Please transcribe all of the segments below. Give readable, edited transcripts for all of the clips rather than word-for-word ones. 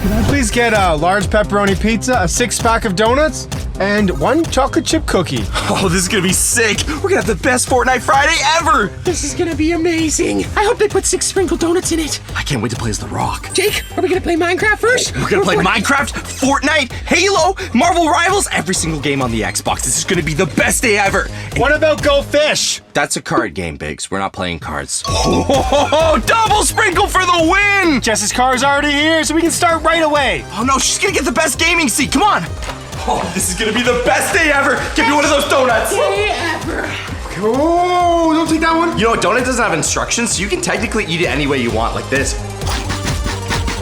Can I please get a large pepperoni pizza, a 6-pack of donuts, and 1 chocolate chip cookie? Oh, this is gonna be sick. We're gonna have the best Fortnite Friday ever. This is gonna be amazing. I hope they put 6 sprinkled donuts in it. I can't wait to play as The Rock. Jake, are we gonna play Minecraft first? We're gonna play Minecraft, Fortnite, Halo, Marvel Rivals, every single game on the Xbox. This is gonna be the best day ever. What about Go Fish? That's a card game, Biggs. We're not playing cards. Oh, double sprinkle for the win! Jess's car is already here, so we can start right away. Oh no, she's gonna get the best gaming seat. Come on. Oh, this is gonna be the best day ever. Give me one of those donuts. Day ever. Oh, don't take that one. You know, a donut doesn't have instructions, so you can technically eat it any way you want, like this.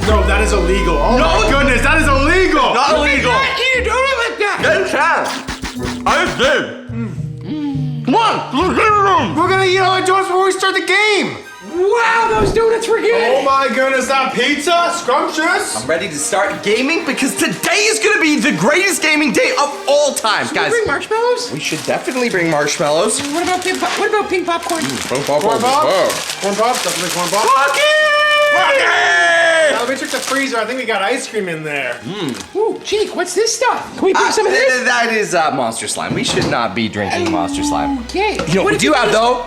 No, that is illegal. Oh No. my goodness, that is illegal. Not illegal. Eat a donut like that. Good chance. I just did. Come on, let's get it on. We're gonna eat all our donuts before we start the game. Wow, those donuts were good. Oh my goodness, that pizza, scrumptious. I'm ready to start gaming because today is gonna be the greatest gaming day of all time, Should guys. we bring marshmallows? We should definitely bring marshmallows. What about pink popcorn? Corn pop? Corn pop, definitely corn pop. Rocky! Now we took the freezer, I think we got ice cream in there. Ooh, Jake, what's this stuff? Can we bring some of this? That is Monster Slime. We should not be drinking Monster Slime. Okay. You know what we do have though?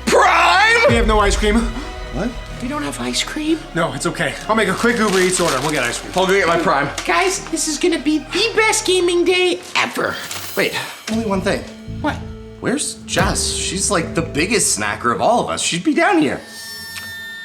Prime! We have no ice cream. What? We don't have ice cream? No, it's okay. I'll make a quick Uber Eats order and we'll get ice cream. I'll go get my Prime. Guys, this is gonna be the best gaming day ever. Wait, only one thing. What? Where's Jess? She's like the biggest snacker of all of us. She'd be down here.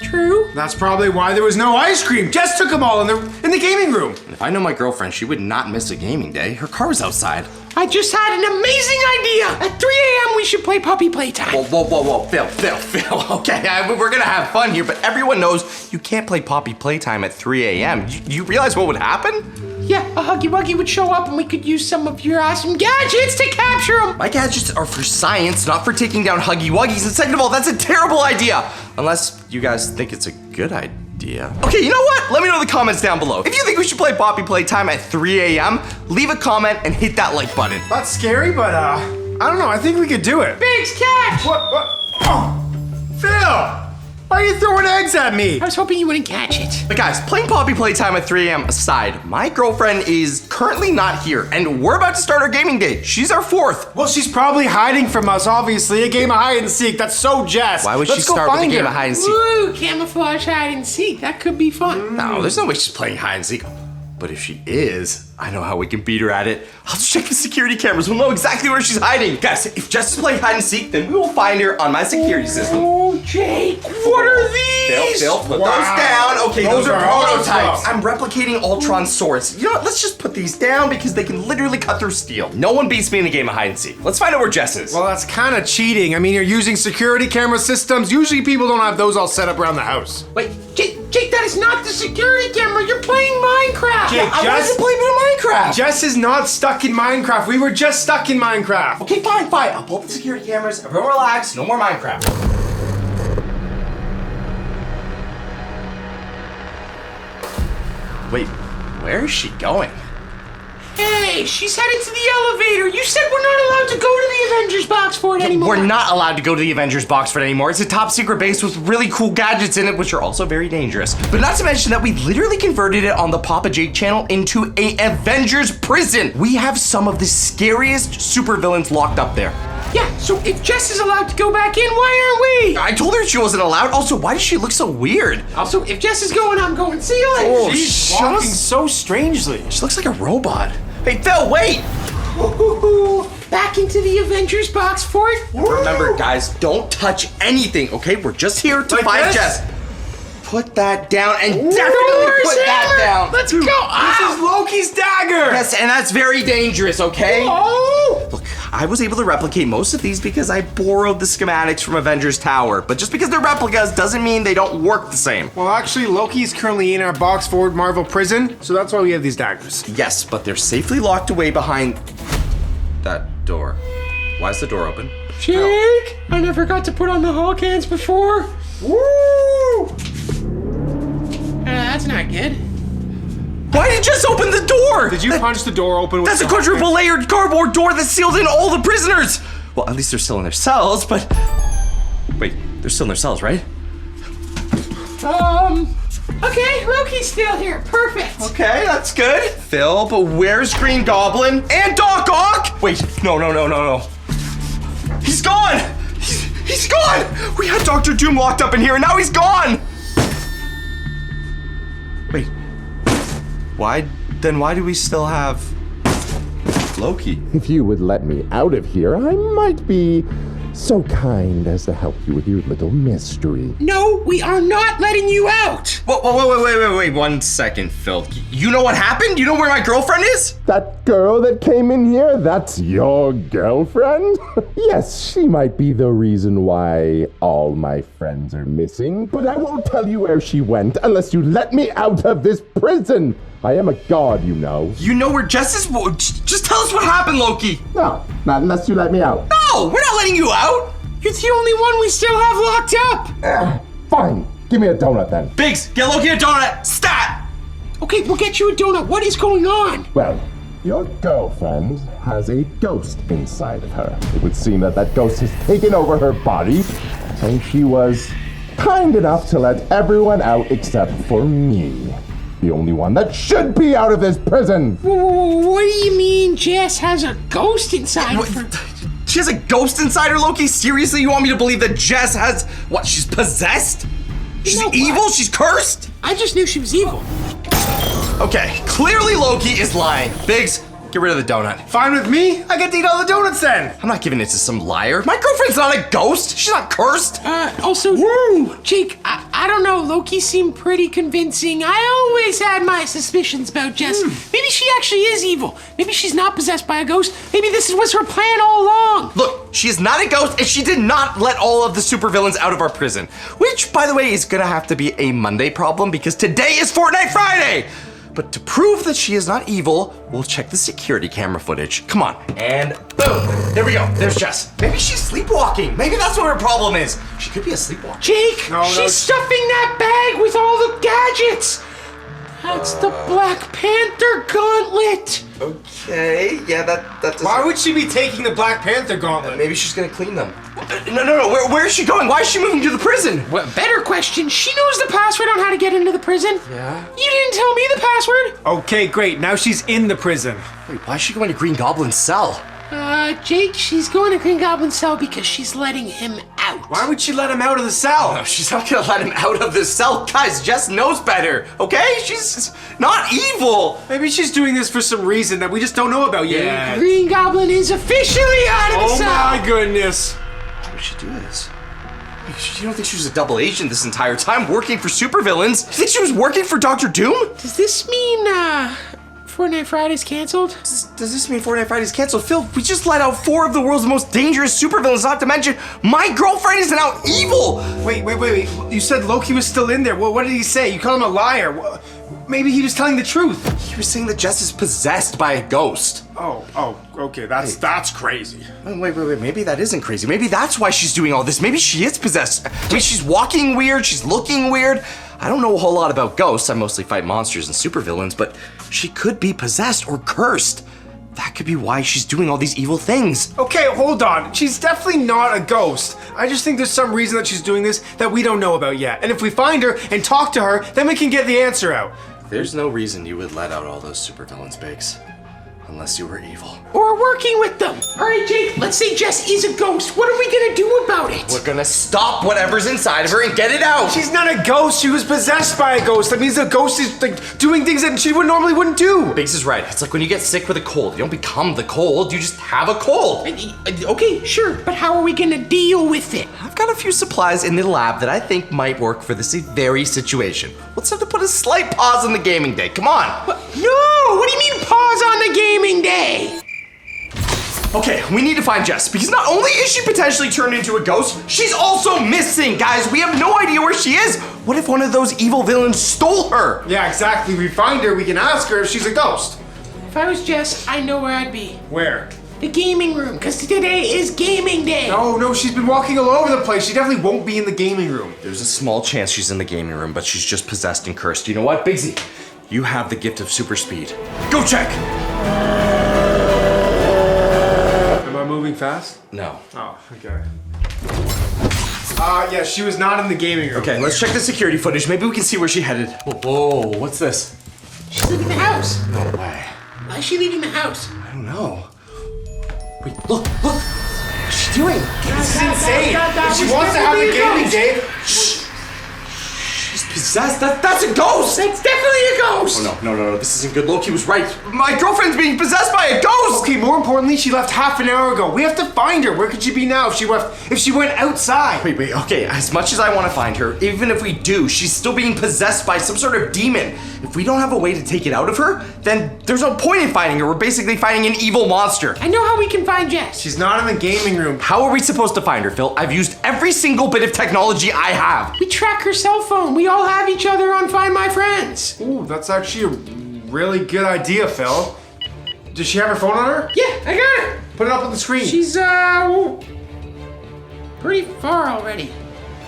True. That's probably why there was no ice cream. Jess took them all in the gaming room. And if I know my girlfriend, she would not miss a gaming day. Her car was outside. I just had an amazing idea. At 3 a.m. we should play Puppy Playtime. Whoa. Phil. Okay, we're gonna have fun here, but everyone knows you can't play Poppy Playtime at 3 a.m. You realize what would happen? Yeah, a Huggy Wuggy would show up and we could use some of your awesome gadgets to capture him. My gadgets are for science, not for taking down Huggy Wuggies. And second of all, that's a terrible idea. Unless you guys think it's a good idea. Okay, you know what? Let me know in the comments down below. If you think we should play Poppy Playtime at 3 a.m., leave a comment and hit that like button. That's scary, but I don't know. I think we could do it. Biggs, catch! What? Oh, Phil! Why are you throwing eggs at me? I was hoping you wouldn't catch it. But guys, playing Poppy Playtime at 3 a.m. aside, my girlfriend is currently not here, and we're about to start our gaming day. She's our 4th. Well, she's probably hiding from us, obviously. A game of hide and seek. That's so Jess. Why would Let's she go start with a find game her. of hide and seek? Ooh, camouflage hide and seek. That could be fun. No, there's no way she's playing hide and seek. But if she is, I know how we can beat her at it. I'll just check the security cameras. We'll know exactly where she's hiding. Guys, if Jess is playing hide and seek, then we will find her on my security system. Oh, Jake, what are these? Phil, put Wow. those down. Okay, those are awesome. prototypes. I'm replicating Ultron's swords. You know what? Let's just put these down because they can literally cut through steel. No one beats me in a game of hide and seek. Let's find out where Jess is. Well, that's kind of cheating. I mean, you're using security camera systems. Usually people don't have those all set up around the house. Wait, Jake, that is not the security camera. You're playing Minecraft. Jake, I wanted to play a bit of Minecraft. Jess is not stuck in Minecraft. We were just stuck in Minecraft. Okay, fine. I'll pull up the security cameras. Everyone relax. No more Minecraft. Wait, where is she going? Hey, she's headed to the elevator. You said we're not allowed to go to the Avengers box for it anymore. We're not allowed to go to the Avengers box for it anymore. It's a top secret base with really cool gadgets in it, which are also very dangerous. But not to mention that we literally converted it on the Papa Jake channel into a Avengers prison. We have some of the scariest supervillains locked up there. Yeah, so if Jess is allowed to go back in, why aren't we? I told her she wasn't allowed. Also, why does she look so weird? Also, if Jess is going, I'm going. See you later. Oh, She's walking so strangely. She looks like a robot. Hey, Phil, wait! Back into the Avengers box for it. Remember, guys, don't touch anything, okay? We're just here to Like find this? Jess. Put that down and Where's definitely put that Hammer? down. Let's go. This is Loki's dagger. Yes, and that's very dangerous, okay? Oh! Look, I was able to replicate most of these because I borrowed the schematics from Avengers Tower. But just because they're replicas doesn't mean they don't work the same. Well, actually, Loki's currently in our box forward Marvel prison, so that's why we have these daggers. Yes, but they're safely locked away behind that door. Why is the door open? Jake, I never got to put on the Hulk hands before. Woo! That's not good. Why did you just open the door? Did you punch the door open with That's a the- quadruple layered cardboard door that sealed in all the prisoners! Well, at least they're still in their cells, but... Wait, they're still in their cells, right? Okay, Loki's still here. Perfect. Okay, that's good. Phil, but where's Green Goblin and Doc Ock? Wait, no. He's gone. He's gone. We had Dr. Doom locked up in here and now he's gone. Wait, why do we still have Loki? If you would let me out of here, I might be so kind as to help you with your little mystery. No, we are not letting you out. Wait, 1 second, Phil. You know what happened? You know where my girlfriend is? That girl that came in here, that's your girlfriend? Yes, she might be the reason why all my friends are missing, but I won't tell you where she went unless you let me out of this prison. I am a god, you know. You know where Jess is? Just tell us what happened, Loki. No, not unless you let me out. No, we're not letting you out. You're the only one we still have locked up. Fine, give me a donut then. Biggs, get Loki a donut. Stat. Okay, we'll get you a donut. What is going on? Well, your girlfriend has a ghost inside of her. It would seem that ghost has taken over her body, and she was kind enough to let everyone out except for me. The only one that should be out of this prison. What do you mean Jess has a ghost inside of her? She has a ghost inside her, Loki? Seriously, you want me to believe that Jess has, what, she's possessed? She's evil? She's cursed? I just knew she was evil. Okay, clearly Loki is lying. Biggs, get rid of the donut. Fine with me. I get to eat all the donuts then. I'm not giving it to some liar. My girlfriend's not a ghost. She's not cursed. Also, Jake, I don't know. Loki seemed pretty convincing. I always had my suspicions about Jess. Maybe she actually is evil. Maybe she's not possessed by a ghost. Maybe this was her plan all along. Look, she is not a ghost, and she did not let all of the supervillains out of our prison. Which, by the way, is gonna have to be a Monday problem because today is Fortnite Friday. But to prove that she is not evil, we'll check the security camera footage. Come on. And boom. There we go. There's Jess. Maybe she's sleepwalking. Maybe that's what her problem is. She could be a sleepwalker. Jake, she's stuffing that bag with all the gadgets. That's the Black Panther gauntlet. Okay. Yeah, that doesn't... Why would she be taking the Black Panther gauntlet? Maybe she's gonna clean them. No. Where is she going? Why is she moving to the prison? Well, better question. She knows the password on how to get into the prison. Yeah? You didn't tell me the password. Okay, great. Now she's in the prison. Wait, why is she going to Green Goblin's cell? Jake, she's going to Green Goblin's cell because she's letting him out. Why would she let him out of the cell? No, she's not gonna let him out of the cell. Guys, Jess knows better, okay? She's not evil. Maybe she's doing this for some reason that we just don't know about yet. Green Goblin is officially out of the cell. Oh my goodness. Why would she do this? You don't think she was a double agent this entire time working for supervillains? You think she was working for Dr. Doom? Does this mean, Fortnite Friday's canceled? Does this mean Fortnite Friday's canceled? Phil, we just let out 4 of the world's most dangerous supervillains, not to mention my girlfriend is now evil! Wait. You said Loki was still in there. Well, what did he say? You called him a liar. Maybe he was telling the truth. He was saying that Jess is possessed by a ghost. Oh, okay. That's crazy. Wait. Maybe that isn't crazy. Maybe that's why she's doing all this. Maybe she is possessed. I mean, she's walking weird. She's looking weird. I don't know a whole lot about ghosts. I mostly fight monsters and supervillains, but she could be possessed or cursed. That could be why she's doing all these evil things. Okay, hold on. She's definitely not a ghost. I just think there's some reason that she's doing this that we don't know about yet. And if we find her and talk to her, then we can get the answer out. There's no reason you would let out all those supervillains, Biggs. Unless you were evil. Or working with them. All right, Jake, let's say Jess is a ghost. What are we gonna do about it? We're gonna stop whatever's inside of her and get it out. She's not a ghost. She was possessed by a ghost. That means the ghost is like doing things that she normally wouldn't do. Biggs is right. It's like when you get sick with a cold. You don't become the cold, you just have a cold. Okay, sure, but how are we gonna deal with it? I've got a few supplies in the lab that I think might work for this very situation. Let's have to put a slight pause on the gaming day. Come on. No! What do you mean pause on the gaming day? Okay, we need to find Jess because not only is she potentially turned into a ghost, she's also missing, guys. We have no idea where she is. What if one of those evil villains stole her? Yeah, exactly. We find her, we can ask her if she's a ghost. If I was Jess, I know where I'd be. Where? The gaming room, because today is gaming day. No, she's been walking all over the place. She definitely won't be in the gaming room. There's a small chance she's in the gaming room, but she's just possessed and cursed. You know what, Biggsy? You have the gift of super speed. Go check! Am I moving fast? No. Oh, okay. Yeah, she was not in the gaming room. Okay, let's check the security footage. Maybe we can see where she headed. Whoa, what's this? She's leaving the house. No way. Why is she leaving the house? I don't know. Wait, look. What's she doing? This is insane. If she wants to have a gaming day. She's possessed. That's a ghost. That's definitely a ghost. Oh, no. This isn't good. Loki was right. My girlfriend's being possessed by a ghost. Okay, more importantly, she left half an hour ago. We have to find her. Where could she be now if she went outside? Wait. Okay, as much as I want to find her, even if we do, she's still being possessed by some sort of demon. If we don't have a way to take it out of her, then there's no point in finding her. We're basically finding an evil monster. I know how we can find Jess. She's not in the gaming room. How are we supposed to find her, Phil? I've used every single bit of technology I have. We track her cell phone. We all have each other on Find My Friends. Ooh, that's actually a really good idea, Phil. Does she have her phone on her? Yeah, I got her. Put it up on the screen. She's, pretty far already.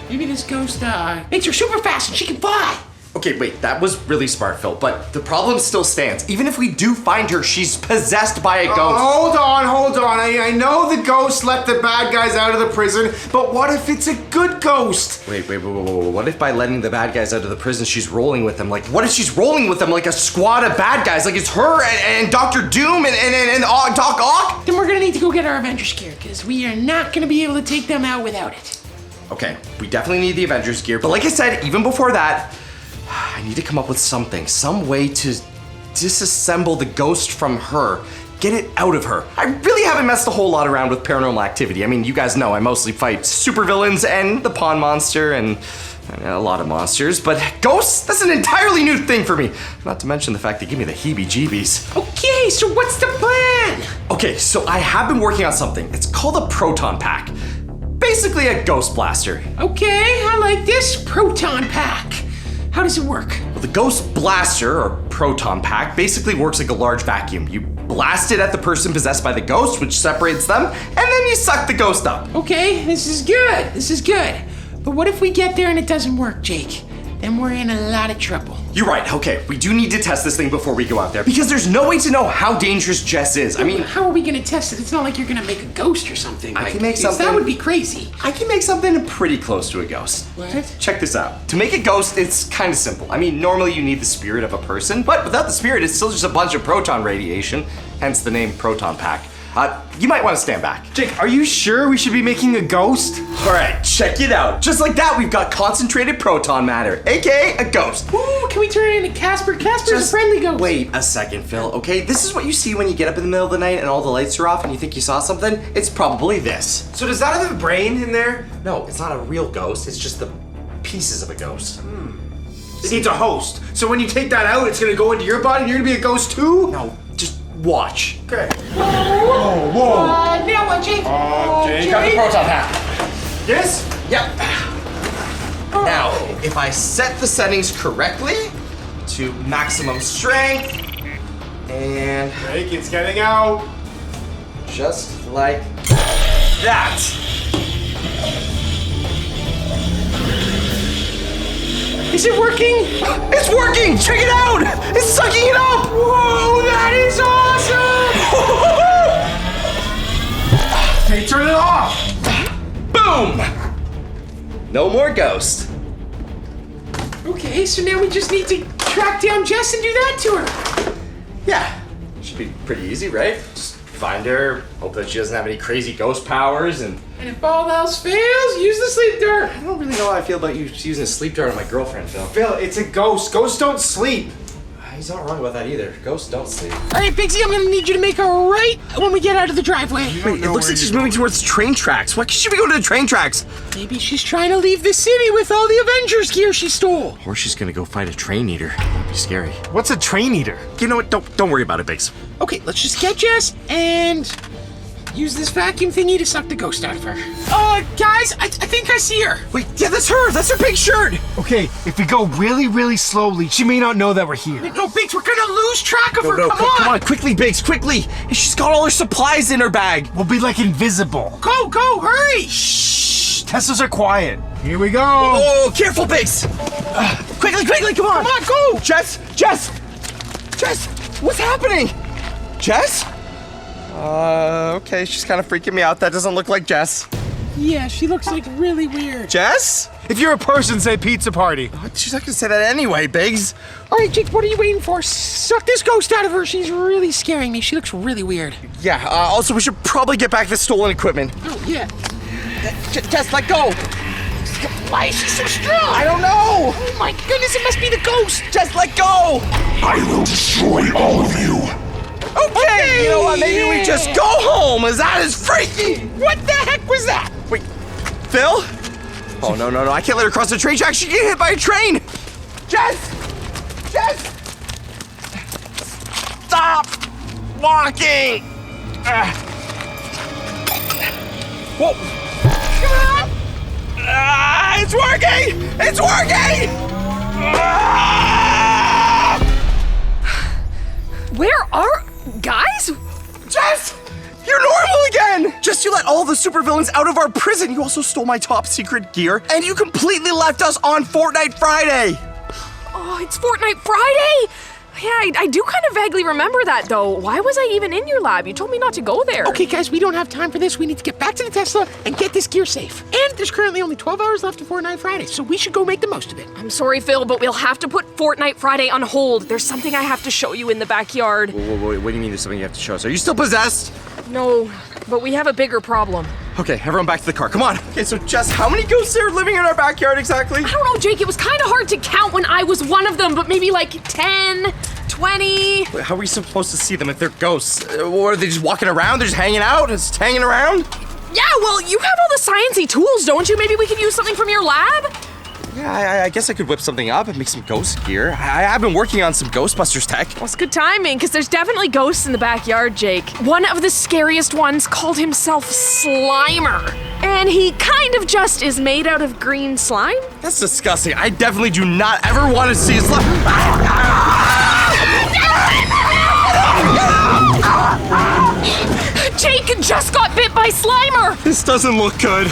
Maybe this ghost, makes her super fast and she can fly. Okay, wait, that was really smart, Phil, but the problem still stands. Even if we do find her, she's possessed by a ghost. Hold on. I know the ghost let the bad guys out of the prison, but what if it's a good ghost? Wait. What if by letting the bad guys out of the prison, she's rolling with them? Like, what if she's rolling with them like a squad of bad guys? Like, it's her and Dr. Doom and Doc Ock? Then we're gonna need to go get our Avengers gear, because we are not gonna be able to take them out without it. Okay, we definitely need the Avengers gear, but like I said, even before that, I need to come up with something, some way to disassemble the ghost from her, get it out of her. I really haven't messed a whole lot around with paranormal activity. I mean, you guys know I mostly fight supervillains and the Pawn Monster and a lot of monsters, but ghosts, that's an entirely new thing for me. Not to mention the fact they give me the heebie-jeebies. Okay, so what's the plan? Okay, so I have been working on something. It's called a proton pack. Basically a ghost blaster. Okay, I like this proton pack. How does it work? Well, the ghost blaster, or proton pack, basically works like a large vacuum. You blast it at the person possessed by the ghost, which separates them, and then you suck the ghost up. Okay, this is good. But what if we get there and it doesn't work, Jake? Then we're in a lot of trouble. You're right, okay, we do need to test this thing before we go out there, because there's no way to know how dangerous Jess is. I mean, how are we gonna test it? It's not like you're gonna make a ghost or something. I can make something. That would be crazy. I can make something pretty close to a ghost. What? Check this out. To make a ghost, it's kind of simple. I mean, normally you need the spirit of a person, but without the spirit, it's still just a bunch of proton radiation, hence the name proton pack. You might want to stand back. Jake, are you sure we should be making a ghost? All right, check it out. Just like that, we've got concentrated proton matter, aka a ghost. Ooh, can we turn it into Casper? Casper's a friendly ghost. Wait a second, Phil, okay? This is what you see when you get up in the middle of the night and all the lights are off and you think you saw something. It's probably this. So does that have a brain in there? No, it's not a real ghost. It's just the pieces of a ghost. It needs a host. So when you take that out, it's gonna go into your body and you're gonna be a ghost too? No, just watch. Okay. Whoa. Now what, Jake? Jake, got the proton pack. Yes? Yep. Now, if I set the settings correctly to maximum strength, and Jake, it's getting out. just like that. Is it working? It's working! Check it out! It's sucking it up! Whoa, that is awesome! Okay, turn it off. Boom! No more ghost. Okay, so now we just need to track down Jess and do that to her. Yeah, should be pretty easy, right? Just find her, hope that she doesn't have any crazy ghost powers, and if all else fails, use the sleep dart. I don't really know how I feel about you using a sleep dart on my girlfriend, Phil. Phil, it's a ghost. Ghosts don't sleep. He's not wrong about that either. Ghosts don't sleep. All right, Bigsy, I'm gonna need you to make a right when we get out of the driveway. Wait, it looks like she's moving towards train tracks. Why can't she be going to the train tracks? Maybe she's trying to leave the city with all the Avengers gear she stole. Or she's gonna go fight a train eater. That'd be scary. What's a train eater? You know what? Don't worry about it, Biggs. Okay, let's just get Jess and use this vacuum thingy to suck the ghost out of her. Guys, I think I see her. Wait, yeah, that's her. That's her pink shirt. Okay, if we go really, really slowly, she may not know that we're here. No, Biggs, we're gonna lose track of her. No, Come on. quickly, Biggs, quickly. She's got all her supplies in her bag. We'll be like invisible. Go, hurry. Shh, Teslas are quiet. Here we go. Oh, careful, Biggs. Quickly, come on. Come on, go. Jess, what's happening? Jess? Okay, she's kind of freaking me out. That doesn't look like Jess. Yeah, she looks like really weird. Jess? If you're a person, say pizza party. She's not gonna say that anyway, Biggs. All right, Jake, what are you waiting for? Suck this ghost out of her. She's really scaring me. She looks really weird. Yeah, also we should probably get back the stolen equipment. Oh, yeah. Jess, let go. Why is she so strong? I don't know. Oh my goodness, it must be the ghost. Just let go. I will destroy all of you. Okay, you know what? Maybe we just go home, as that is freaky. What the heck was that? Wait, Phil? Oh, no, I can't let her cross the train track. She can get hit by a train. Jess! Stop walking. Whoa. It's working! It's working! Where are... Guys? Jess! You're normal again! Just you let all the supervillains out of our prison. You also stole my top secret gear, and you completely left us on Fortnite Friday. Oh, it's Fortnite Friday? Yeah, I do kind of vaguely remember that, though. Why was I even in your lab? You told me not to go there. Okay, guys, we don't have time for this. We need to get back to the Tesla and get this gear safe. And there's currently only 12 hours left of Fortnite Friday, so we should go make the most of it. I'm sorry, Phil, but we'll have to put Fortnite Friday on hold. There's something I have to show you in the backyard. Wait, what do you mean there's something you have to show us? Are you still possessed? No, but we have a bigger problem. Okay, everyone back to the car. Come on. Okay, so Jess, how many ghosts are living in our backyard exactly? I don't know, Jake. It was kind of hard to count when I was one of them, but maybe like 10, 20. Wait, how are we supposed to see them if they're ghosts? Or are they just walking around? They're just hanging out? Just hanging around? Yeah, well, you have all the sciencey tools, don't you? Maybe we could use something from your lab? Yeah, I guess I could whip something up and make some ghost gear. I've been working on some Ghostbusters tech. Well, it's good timing, because there's definitely ghosts in the backyard, Jake. One of the scariest ones called himself Slimer. And he kind of just is made out of green slime. That's disgusting. I definitely do not ever want to see a slime. Jake just got bit by Slimer! This doesn't look good.